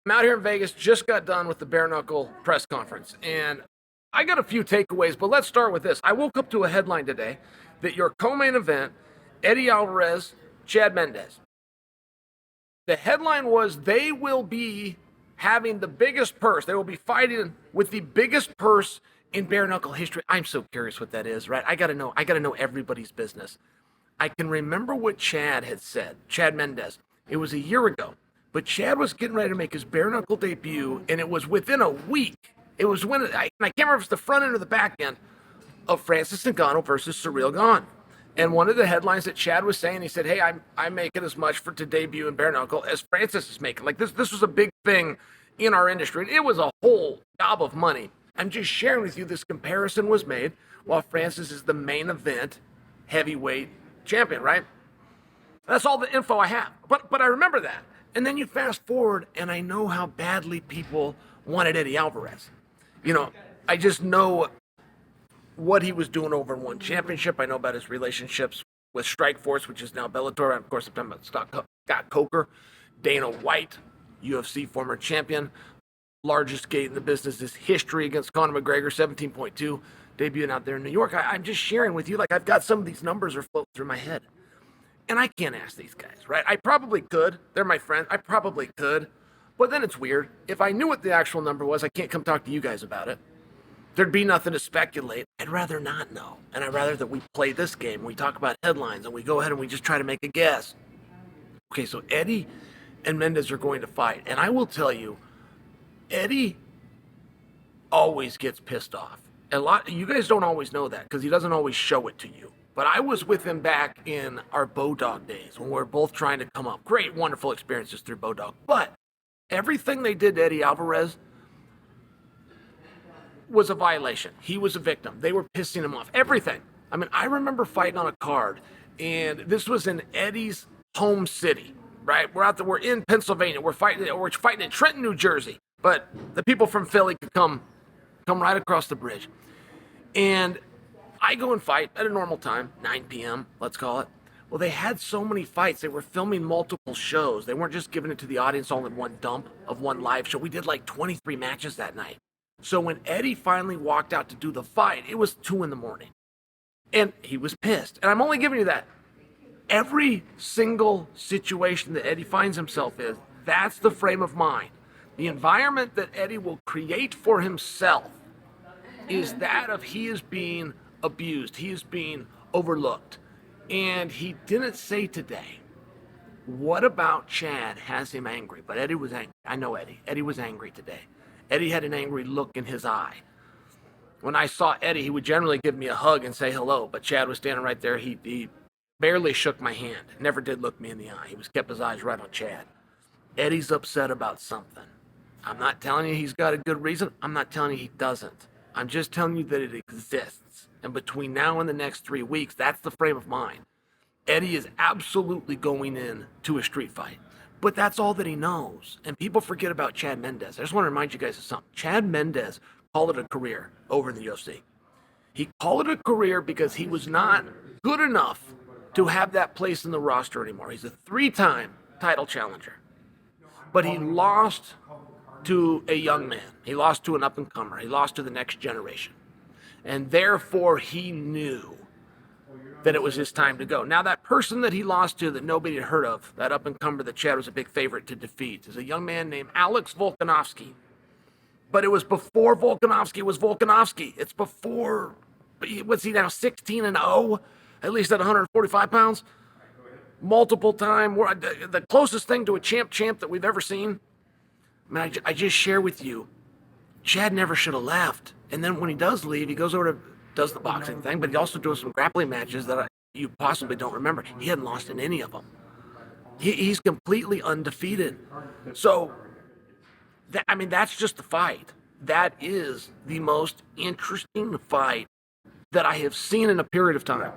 I'm out here in Vegas, just got done with the bare knuckle press conference, and I got a few takeaways, but let's start with this. I woke up to a headline today that your co-main event, Eddie Alvarez, Chad Mendes. The headline was they will be having the biggest purse. They will be fighting with the biggest purse in bare knuckle history. I'm so curious what that is, right? I gotta know everybody's business. I can remember what Chad had said, Chad Mendes. It was a year ago, but Chad was getting ready to make his bare knuckle debut, and it was within a week. It was when, I can't remember if it's the front end or the back end of Francis Ngannou versus Ciryl Gane. And one of the headlines that Chad was saying, he said, hey, I'm making as much to debut in bare knuckle as Francis is making. Like this was a big thing in our industry. It was a whole gob of money. I'm just sharing with you this comparison was made while Francis is the main event heavyweight champion, right? That's all the info I have. But I remember that. And then you fast forward, and I know how badly people wanted Eddie Alvarez. You know, I just know what he was doing over in One Championship. I know about his relationships with Strikeforce, which is now Bellator. Of course, I'm talking about Scott Coker, Dana White, UFC former champion. Largest gate in the business is history against Conor McGregor, 17.2, debuting out there in New York. I'm just sharing with you, like I've got some of these numbers are floating through my head. And I can't ask these guys, right? I probably could. They're my friends. I probably could. But then it's weird. If I knew what the actual number was, I can't come talk to you guys about it. There'd be nothing to speculate. I'd rather not know. And I'd rather that we play this game. We talk about headlines and we go ahead and we just try to make a guess. Okay, so Eddie and Mendes are going to fight. And I will tell you, Eddie always gets pissed off. You guys don't always know that because he doesn't always show it to you. But I was with him back in our Bodog days when we were both trying to come up. Great, wonderful experiences through Bodog. But everything they did to Eddie Alvarez was a violation. He was a victim. They were pissing him off. Everything. I mean, I remember fighting on a card, and this was in Eddie's home city, right? We're out there. We're in Pennsylvania. We're fighting in Trenton, New Jersey. But the people from Philly could come right across the bridge. And I go and fight at a normal time, 9 p.m., let's call it. Well, they had so many fights. They were filming multiple shows. They weren't just giving it to the audience all in one dump of one live show. We did like 23 matches that night. So when Eddie finally walked out to do the fight, it was 2 a.m. And he was pissed. And I'm only giving you that. Every single situation that Eddie finds himself in, that's the frame of mind. The environment that Eddie will create for himself is that of he is being abused. He is being overlooked. And he didn't say today, what about Chad has him angry? But Eddie was angry. I know Eddie. Eddie was angry today. Eddie had an angry look in his eye. When I saw Eddie, he would generally give me a hug and say hello. But Chad was standing right there. He barely shook my hand. Never did look me in the eye. He was kept his eyes right on Chad. Eddie's upset about something. I'm not telling you he's got a good reason. I'm not telling you he doesn't. I'm just telling you that it exists. And between now and the next 3 weeks, that's the frame of mind. Eddie is absolutely going in to a street fight. But that's all that he knows. And people forget about Chad Mendes. I just want to remind you guys of something. Chad Mendes called it a career over in the UFC. He called it a career because he was not good enough to have that place in the roster anymore. He's a 3-time title challenger. But he lost to a young man. He lost to an up-and-comer. He lost to the next generation. And therefore, he knew that it was his time to go. Now, that person that he lost to that nobody had heard of, that up-and-comer that Chad was a big favorite to defeat, is a young man named Alex Volkanovski. But it was before Volkanovski was Volkanovski. It's before, what's he now, 16-0? At least at 145 pounds? Multiple time, the closest thing to a champ that we've ever seen. I mean, I just share with you, Chad never should have left. And then when he does leave, he goes over to, does the boxing thing, but he also does some grappling matches that you possibly don't remember. He hadn't lost in any of them. He's completely undefeated. So, that's just the fight. That is the most interesting fight that I have seen in a period of time.